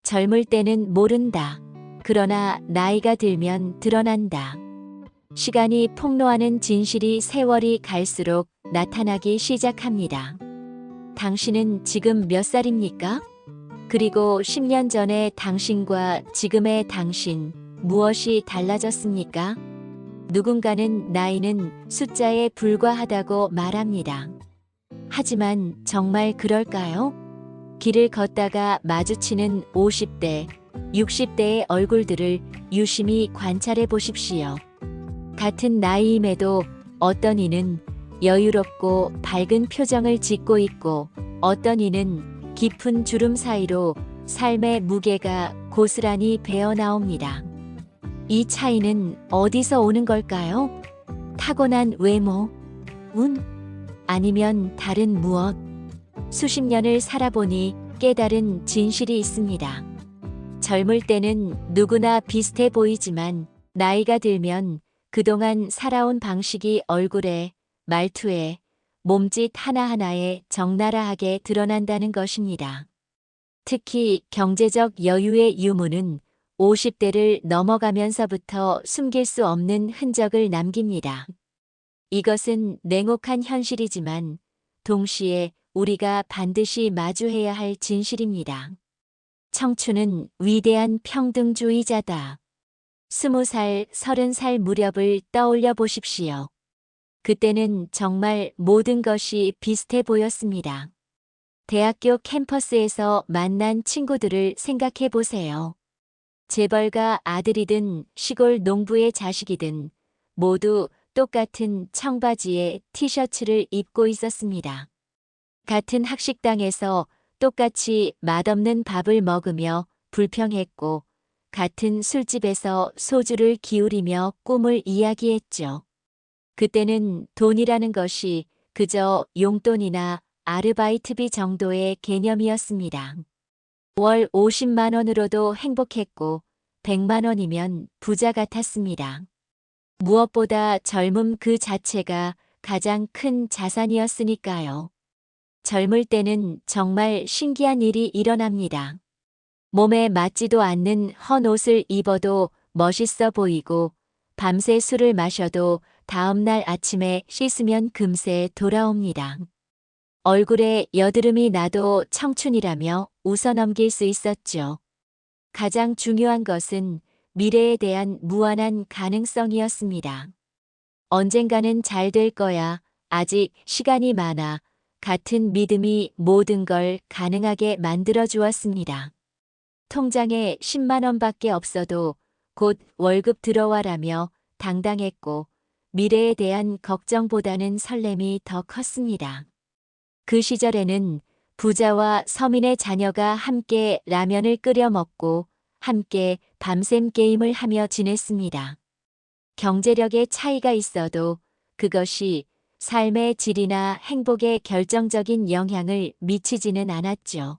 젊을 때는 모른다. 그러나 나이가 들면 드러난다. 시간이 폭로하는 진실이 세월이 갈수록 나타나기 시작합니다. 당신은 지금 몇 살입니까? 그리고 10년 전의 당신과 지금의 당신, 무엇이 달라졌습니까? 누군가는 나이는 숫자에 불과하다고 말합니다. 하지만 정말 그럴까요? 길을 걷다가 마주치는 50대, 60대의 얼굴들을 유심히 관찰해 보십시오. 같은 나이임에도 어떤 이는 여유롭고 밝은 표정을 짓고 있고 어떤 이는 깊은 주름 사이로 삶의 무게가 고스란히 배어 나옵니다. 이 차이는 어디서 오는 걸까요? 타고난 외모, 운, 아니면 다른 무엇? 수십 년을 살아보니 깨달은 진실이 있습니다. 젊을 때는 누구나 비슷해 보이지만 나이가 들면 그동안 살아온 방식이 얼굴에, 말투에, 몸짓 하나하나에 적나라하게 드러난다는 것입니다. 특히 경제적 여유의 유무는 50대를 넘어가면서부터 숨길 수 없는 흔적을 남깁니다. 이것은 냉혹한 현실이지만 동시에 우리가 반드시 마주해야 할 진실입니다. 청춘은 위대한 평등주의자다. 20살, 30살 무렵을 떠올려 보십시오. 그때는 정말 모든 것이 비슷해 보였습니다. 대학교 캠퍼스에서 만난 친구들을 생각해 보세요. 재벌가 아들이든 시골 농부의 자식이든 모두 똑같은 청바지에 티셔츠를 입고 있었습니다. 같은 학식당에서 똑같이 맛없는 밥을 먹으며 불평했고 같은 술집에서 소주를 기울이며 꿈을 이야기했죠. 그때는 돈이라는 것이 그저 용돈이나 아르바이트비 정도의 개념이었습니다. 월 50만 원으로도 행복했고 100만 원이면 부자 같았습니다. 무엇보다 젊음 그 자체가 가장 큰 자산이었으니까요. 젊을 때는 정말 신기한 일이 일어납니다. 몸에 맞지도 않는 헌 옷을 입어도 멋있어 보이고 밤새 술을 마셔도 다음날 아침에 씻으면 금세 돌아옵니다. 얼굴에 여드름이 나도 청춘이라며 웃어넘길 수 있었죠. 가장 중요한 것은 미래에 대한 무한한 가능성이었습니다. 언젠가는 잘 될 거야. 아직 시간이 많아. 같은 믿음이 모든 걸 가능하게 만들어 주었습니다. 통장에 10만 원밖에 없어도 곧 월급 들어와라며 당당했고 미래에 대한 걱정보다는 설렘이 더 컸습니다. 그 시절에는 부자와 서민의 자녀가 함께 라면을 끓여 먹고 함께 밤샘 게임을 하며 지냈습니다. 경제력의 차이가 있어도 그것이 삶의 질이나 행복에 결정적인 영향을 미치지는 않았죠.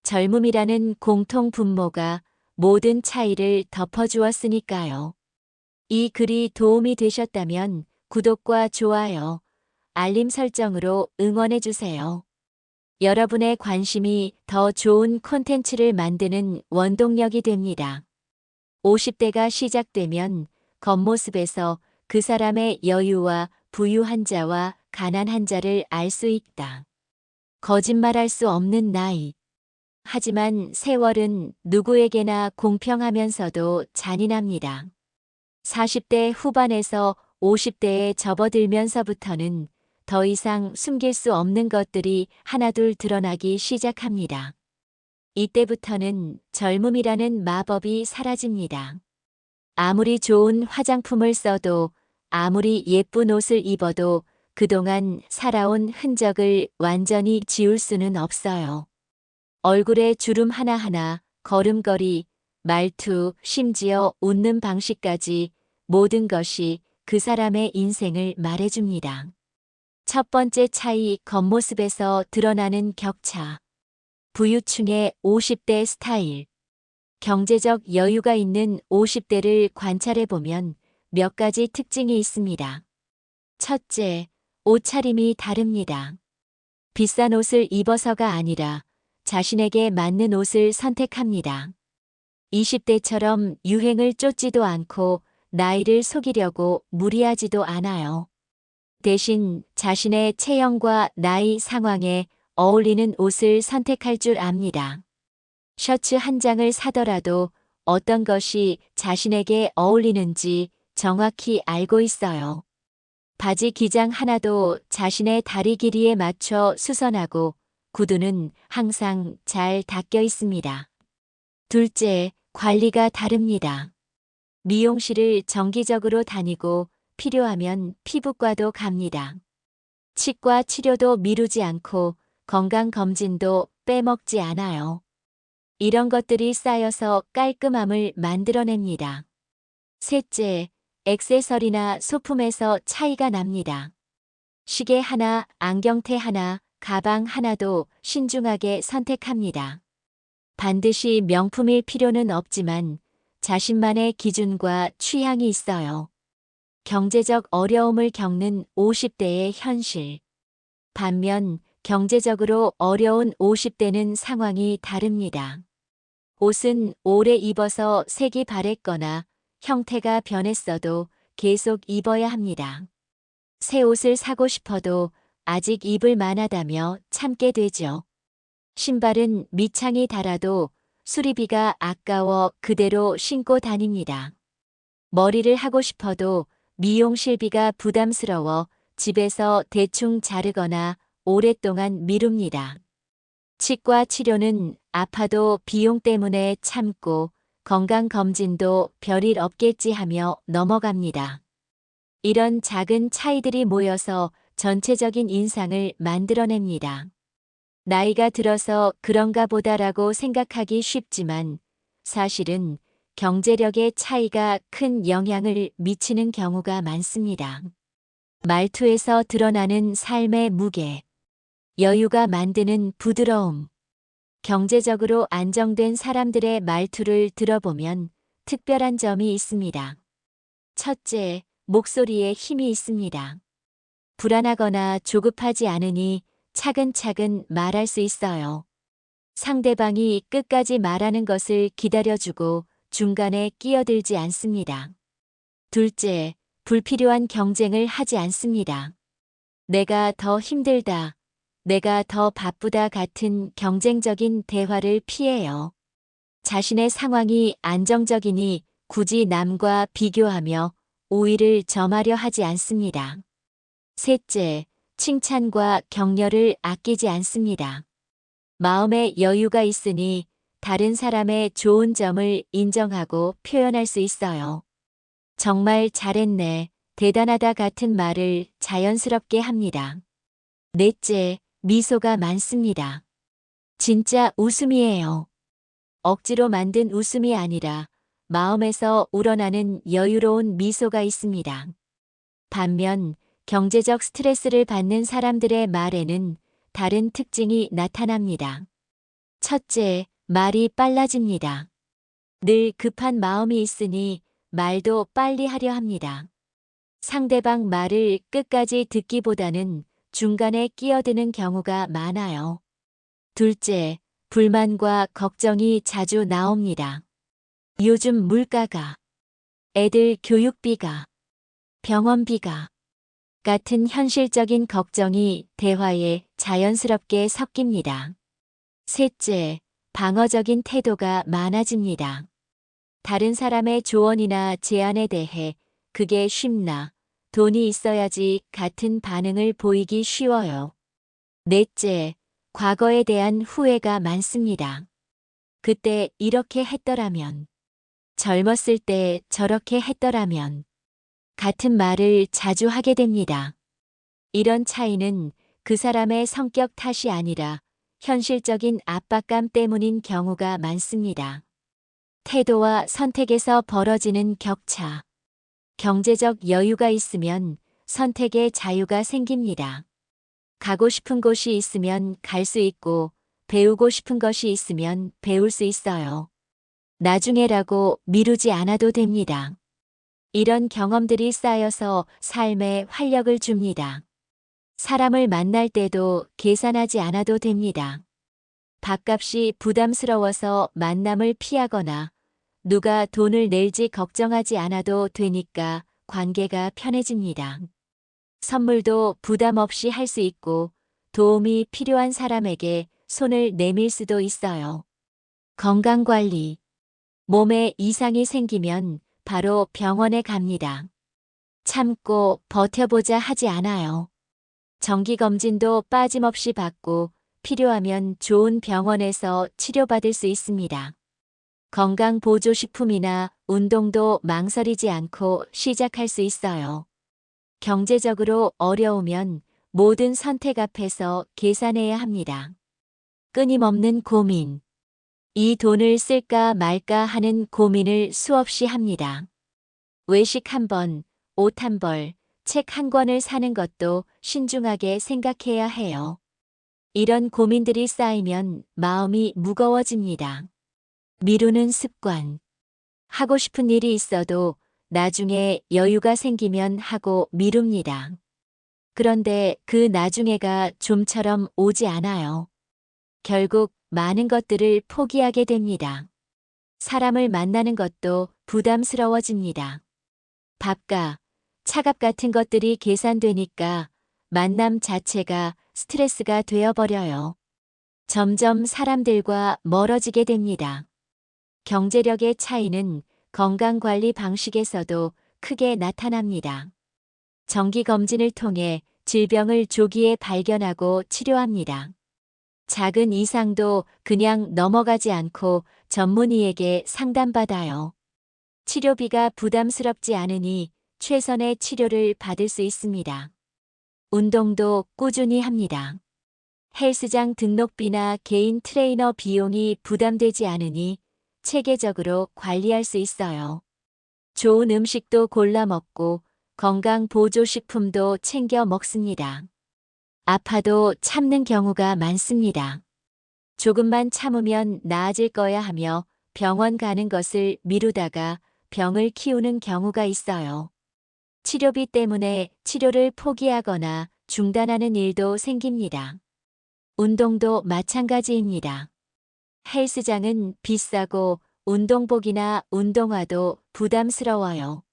젊음이라는 공통 분모가 모든 차이를 덮어주었으니까요. 이 글이 도움이 되셨다면 구독과 좋아요, 알림 설정으로 응원해주세요. 여러분의 관심이 더 좋은 콘텐츠를 만드는 원동력이 됩니다. 50대가 시작되면 겉모습에서 그 사람의 여유와 부유한 자와 가난한 자를 알 수 있다. 거짓말할 수 없는 나이. 하지만 세월은 누구에게나 공평하면서도 잔인합니다. 40대 후반에서 50대에 접어들면서부터는 더 이상 숨길 수 없는 것들이 하나둘 드러나기 시작합니다. 이때부터는 젊음이라는 마법이 사라집니다. 아무리 좋은 화장품을 써도 아무리 예쁜 옷을 입어도 그동안 살아온 흔적을 완전히 지울 수는 없어요. 얼굴의 주름 하나하나, 걸음걸이, 말투, 심지어 웃는 방식까지 모든 것이 그 사람의 인생을 말해줍니다. 첫 번째 차이, 겉모습에서 드러나는 격차. 부유층의 50대 스타일. 경제적 여유가 있는 50대를 관찰해보면 몇 가지 특징이 있습니다. 첫째, 옷차림이 다릅니다. 비싼 옷을 입어서가 아니라 자신에게 맞는 옷을 선택합니다. 20대처럼 유행을 쫓지도 않고 나이를 속이려고 무리하지도 않아요. 대신 자신의 체형과 나이 상황에 어울리는 옷을 선택할 줄 압니다. 셔츠 한 장을 사더라도 어떤 것이 자신에게 어울리는지 정확히 알고 있어요. 바지 기장 하나도 자신의 다리 길이에 맞춰 수선하고 구두는 항상 잘 닦여 있습니다. 둘째, 관리가 다릅니다. 미용실을 정기적으로 다니고 필요하면 피부과도 갑니다. 치과 치료도 미루지 않고 건강검진도 빼먹지 않아요. 이런 것들이 쌓여서 깔끔함을 만들어냅니다. 셋째, 액세서리나 소품에서 차이가 납니다. 시계 하나, 안경테 하나, 가방 하나도 신중하게 선택합니다. 반드시 명품일 필요는 없지만 자신만의 기준과 취향이 있어요. 경제적 어려움을 겪는 50대의 현실. 반면 경제적으로 어려운 50대는 상황이 다릅니다. 옷은 오래 입어서 색이 바랬거나 형태가 변했어도 계속 입어야 합니다. 새 옷을 사고 싶어도 아직 입을 만하다며 참게 되죠. 신발은 밑창이 닳아도 수리비가 아까워 그대로 신고 다닙니다. 머리를 하고 싶어도 미용실비가 부담스러워 집에서 대충 자르거나 오랫동안 미룹니다. 치과 치료는 아파도 비용 때문에 참고 건강검진도 별일 없겠지 하며 넘어갑니다. 이런 작은 차이들이 모여서 전체적인 인상을 만들어냅니다. 나이가 들어서 그런가 보다라고 생각하기 쉽지만 사실은 경제력의 차이가 큰 영향을 미치는 경우가 많습니다. 말투에서 드러나는 삶의 무게, 여유가 만드는 부드러움. 경제적으로 안정된 사람들의 말투를 들어보면 특별한 점이 있습니다. 첫째, 목소리에 힘이 있습니다. 불안하거나 조급하지 않으니 차근차근 말할 수 있어요. 상대방이 끝까지 말하는 것을 기다려주고 중간에 끼어들지 않습니다. 둘째, 불필요한 경쟁을 하지 않습니다. 내가 더 힘들다, 내가 더 바쁘다 같은 경쟁적인 대화를 피해요. 자신의 상황이 안정적이니 굳이 남과 비교하며 우위를 점하려 하지 않습니다. 셋째, 칭찬과 격려를 아끼지 않습니다. 마음에 여유가 있으니 다른 사람의 좋은 점을 인정하고 표현할 수 있어요. 정말 잘했네, 대단하다 같은 말을 자연스럽게 합니다. 넷째, 미소가 많습니다. 진짜 웃음이에요. 억지로 만든 웃음이 아니라 마음에서 우러나는 여유로운 미소가 있습니다. 반면 경제적 스트레스를 받는 사람들의 말에는 다른 특징이 나타납니다. 첫째, 말이 빨라집니다. 늘 급한 마음이 있으니 말도 빨리 하려 합니다. 상대방 말을 끝까지 듣기보다는 중간에 끼어드는 경우가 많아요. 둘째, 불만과 걱정이 자주 나옵니다. 요즘 물가가, 애들 교육비가, 병원비가 같은 현실적인 걱정이 대화에 자연스럽게 섞입니다. 셋째, 방어적인 태도가 많아집니다. 다른 사람의 조언이나 제안에 대해 그게 쉽나, 돈이 있어야지 같은 반응을 보이기 쉬워요. 넷째, 과거에 대한 후회가 많습니다. 그때 이렇게 했더라면, 젊었을 때 저렇게 했더라면, 같은 말을 자주 하게 됩니다. 이런 차이는 그 사람의 성격 탓이 아니라 현실적인 압박감 때문인 경우가 많습니다. 태도와 선택에서 벌어지는 격차. 경제적 여유가 있으면 선택의 자유가 생깁니다. 가고 싶은 곳이 있으면 갈 수 있고 배우고 싶은 것이 있으면 배울 수 있어요. 나중에라고 미루지 않아도 됩니다. 이런 경험들이 쌓여서 삶에 활력을 줍니다. 사람을 만날 때도 계산하지 않아도 됩니다. 밥값이 부담스러워서 만남을 피하거나 누가 돈을 낼지 걱정하지 않아도 되니까 관계가 편해집니다. 선물도 부담 없이 할 수 있고 도움이 필요한 사람에게 손을 내밀 수도 있어요. 건강관리. 몸에 이상이 생기면 바로 병원에 갑니다. 참고 버텨보자 하지 않아요. 정기검진도 빠짐없이 받고 필요하면 좋은 병원에서 치료받을 수 있습니다. 건강보조식품이나 운동도 망설이지 않고 시작할 수 있어요. 경제적으로 어려우면 모든 선택 앞에서 계산해야 합니다. 끊임없는 고민. 이 돈을 쓸까 말까 하는 고민을 수없이 합니다. 외식 한 번, 옷 한 벌, 책 한 권을 사는 것도 신중하게 생각해야 해요. 이런 고민들이 쌓이면 마음이 무거워집니다. 미루는 습관. 하고 싶은 일이 있어도 나중에 여유가 생기면 하고 미룹니다. 그런데 그 나중에가 좀처럼 오지 않아요. 결국 많은 것들을 포기하게 됩니다. 사람을 만나는 것도 부담스러워집니다. 밥과 차값 같은 것들이 계산되니까 만남 자체가 스트레스가 되어버려요. 점점 사람들과 멀어지게 됩니다. 경제력의 차이는 건강관리 방식에서도 크게 나타납니다. 정기검진을 통해 질병을 조기에 발견하고 치료합니다. 작은 이상도 그냥 넘어가지 않고 전문의에게 상담받아요. 치료비가 부담스럽지 않으니 최선의 치료를 받을 수 있습니다. 운동도 꾸준히 합니다. 헬스장 등록비나 개인 트레이너 비용이 부담되지 않으니 체계적으로 관리할 수 있어요. 좋은 음식도 골라 먹고 건강보조식품도 챙겨 먹습니다. 아파도 참는 경우가 많습니다. 조금만 참으면 나아질 거야 하며 병원 가는 것을 미루다가 병을 키우는 경우가 있어요. 치료비 때문에 치료를 포기하거나 중단하는 일도 생깁니다. 운동도 마찬가지입니다. 헬스장은 비싸고 운동복이나 운동화도 부담스러워요.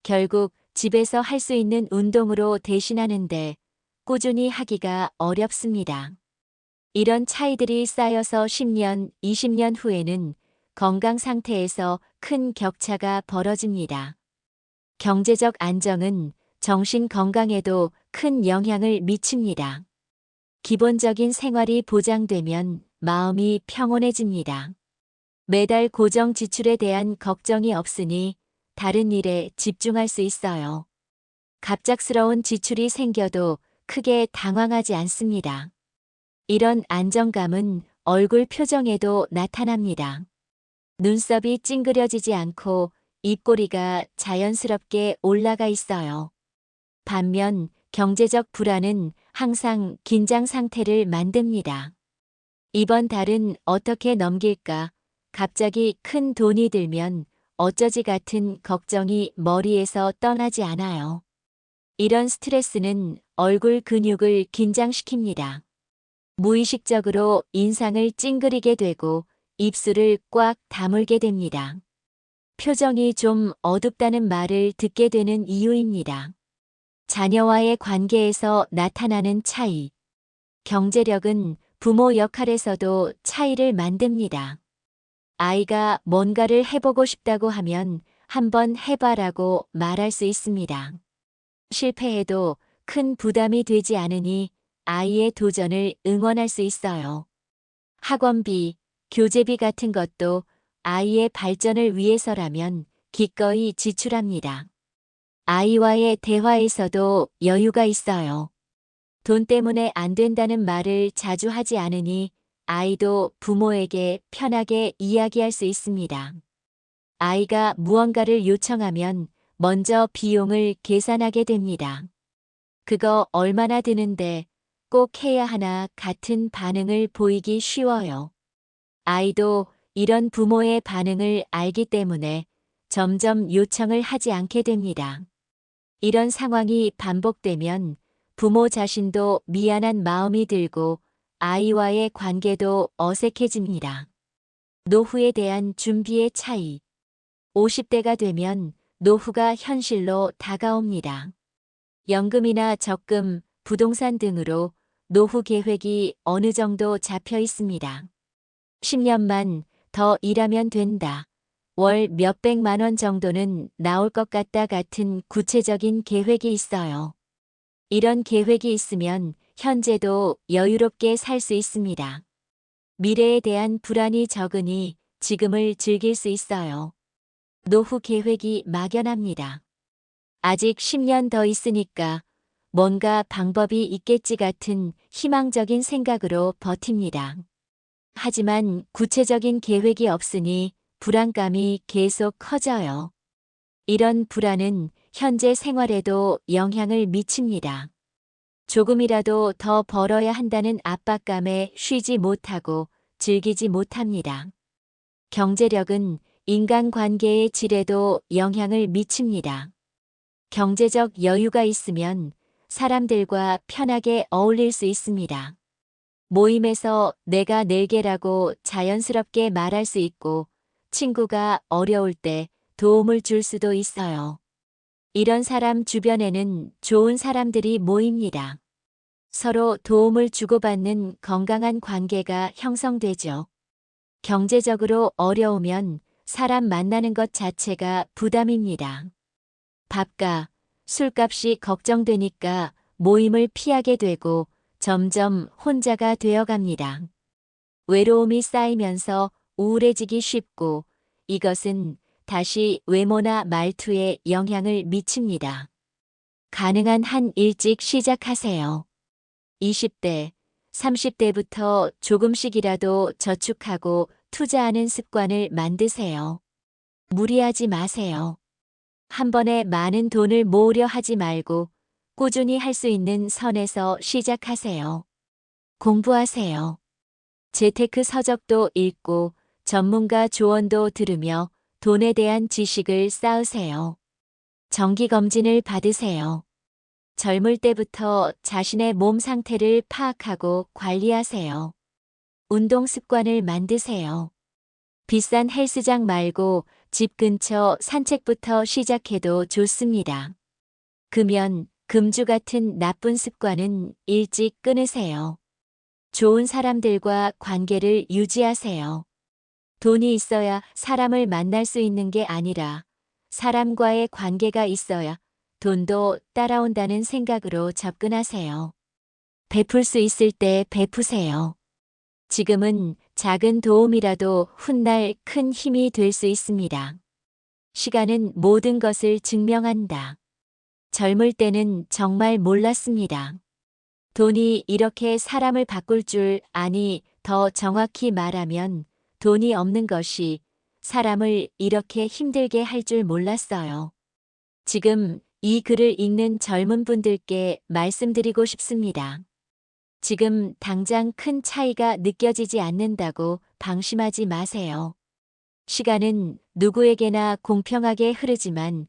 결국 집에서 할 수 있는 운동으로 대신하는데 꾸준히 하기가 어렵습니다. 이런 차이들이 쌓여서 10년, 20년 후에는 건강 상태에서 큰 격차가 벌어집니다. 경제적 안정은 정신 건강에도 큰 영향을 미칩니다. 기본적인 생활이 보장되면 마음이 평온해집니다. 매달 고정 지출에 대한 걱정이 없으니 다른 일에 집중할 수 있어요. 갑작스러운 지출이 생겨도 크게 당황하지 않습니다. 이런 안정감은 얼굴 표정에도 나타납니다. 눈썹이 찡그려지지 않고 입꼬리가 자연스럽게 올라가 있어요. 반면 경제적 불안은 항상 긴장 상태를 만듭니다. 이번 달은 어떻게 넘길까? 갑자기 큰 돈이 들면 어쩌지 같은 걱정이 머리에서 떠나지 않아요. 이런 스트레스는 얼굴 근육을 긴장시킵니다. 무의식적으로 인상을 찡그리게 되고 입술을 꽉 다물게 됩니다. 표정이 좀 어둡다는 말을 듣게 되는 이유입니다. 자녀와의 관계에서 나타나는 차이. 경제력은 부모 역할에서도 차이를 만듭니다. 아이가 뭔가를 해보고 싶다고 하면 한번 해봐라고 말할 수 있습니다. 실패해도 큰 부담이 되지 않으니 아이의 도전을 응원할 수 있어요. 학원비, 교재비 같은 것도 아이의 발전을 위해서라면 기꺼이 지출합니다. 아이와의 대화에서도 여유가 있어요. 돈 때문에 안 된다는 말을 자주 하지 않으니 아이도 부모에게 편하게 이야기할 수 있습니다. 아이가 무언가를 요청하면 먼저 비용을 계산하게 됩니다. 그거 얼마나 드는데 꼭 해야 하나 같은 반응을 보이기 쉬워요. 아이도 이런 부모의 반응을 알기 때문에 점점 요청을 하지 않게 됩니다. 이런 상황이 반복되면 부모 자신도 미안한 마음이 들고 아이와의 관계도 어색해집니다. 노후에 대한 준비의 차이. 50대가 되면 노후가 현실로 다가옵니다. 연금이나 적금, 부동산 등으로 노후 계획이 어느 정도 잡혀 있습니다. 10년만 더 일하면 된다. 월 몇백만 원 정도는 나올 것 같다 같은 구체적인 계획이 있어요. 이런 계획이 있으면 현재도 여유롭게 살 수 있습니다. 미래에 대한 불안이 적으니 지금을 즐길 수 있어요. 노후 계획이 막연합니다. 아직 10년 더 있으니까 뭔가 방법이 있겠지 같은 희망적인 생각으로 버팁니다. 하지만 구체적인 계획이 없으니 불안감이 계속 커져요. 이런 불안은 현재 생활에도 영향을 미칩니다. 조금이라도 더 벌어야 한다는 압박감에 쉬지 못하고 즐기지 못합니다. 경제력은 인간관계의 질에도 영향을 미칩니다. 경제적 여유가 있으면 사람들과 편하게 어울릴 수 있습니다. 모임에서 내가 낼게라고 자연스럽게 말할 수 있고 친구가 어려울 때 도움을 줄 수도 있어요. 이런 사람 주변에는 좋은 사람들이 모입니다. 서로 도움을 주고받는 건강한 관계가 형성되죠. 경제적으로 어려우면 사람 만나는 것 자체가 부담입니다. 밥값, 술값이 걱정되니까 모임을 피하게 되고 점점 혼자가 되어갑니다. 외로움이 쌓이면서 우울해지기 쉽고 이것은 다시 외모나 말투에 영향을 미칩니다. 가능한 한 일찍 시작하세요. 20대, 30대부터 조금씩이라도 저축하고 투자하는 습관을 만드세요. 무리하지 마세요. 한 번에 많은 돈을 모으려 하지 말고 꾸준히 할 수 있는 선에서 시작하세요. 공부하세요. 재테크 서적도 읽고 전문가 조언도 들으며 돈에 대한 지식을 쌓으세요. 정기검진을 받으세요. 젊을 때부터 자신의 몸 상태를 파악하고 관리하세요. 운동 습관을 만드세요. 비싼 헬스장 말고 집 근처 산책부터 시작해도 좋습니다. 금연, 금주 같은 나쁜 습관은 일찍 끊으세요. 좋은 사람들과 관계를 유지하세요. 돈이 있어야 사람을 만날 수 있는 게 아니라 사람과의 관계가 있어야 돈도 따라온다는 생각으로 접근하세요. 베풀 수 있을 때 베푸세요. 지금은 작은 도움이라도 훗날 큰 힘이 될 수 있습니다. 시간은 모든 것을 증명한다. 젊을 때는 정말 몰랐습니다. 돈이 이렇게 사람을 바꿀 줄 아니, 더 정확히 말하면 돈이 없는 것이 사람을 이렇게 힘들게 할 줄 몰랐어요. 지금 이 글을 읽는 젊은 분들께 말씀드리고 싶습니다. 지금 당장 큰 차이가 느껴지지 않는다고 방심하지 마세요. 시간은 누구에게나 공평하게 흐르지만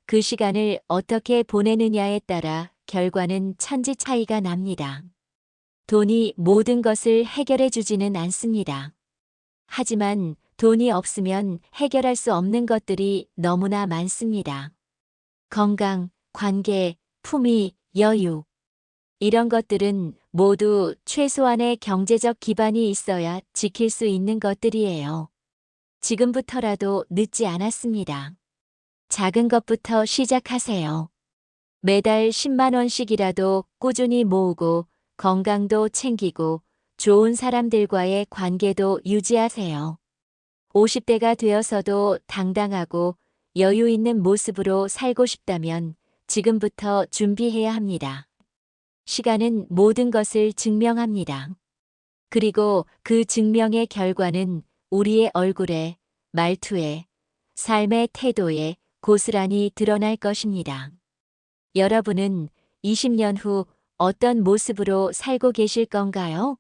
그 시간을 어떻게 보내느냐에 따라 결과는 천지 차이가 납니다. 돈이 모든 것을 해결해 주지는 않습니다. 하지만 돈이 없으면 해결할 수 없는 것들이 너무나 많습니다. 건강, 관계, 품위, 여유. 이런 것들은 모두 최소한의 경제적 기반이 있어야 지킬 수 있는 것들이에요. 지금부터라도 늦지 않았습니다. 작은 것부터 시작하세요. 매달 10만 원씩이라도 꾸준히 모으고 건강도 챙기고 좋은 사람들과의 관계도 유지하세요. 50대가 되어서도 당당하고 여유 있는 모습으로 살고 싶다면 지금부터 준비해야 합니다. 시간은 모든 것을 증명합니다. 그리고 그 증명의 결과는 우리의 얼굴에, 말투에, 삶의 태도에 고스란히 드러날 것입니다. 여러분은 20년 후 어떤 모습으로 살고 계실 건가요?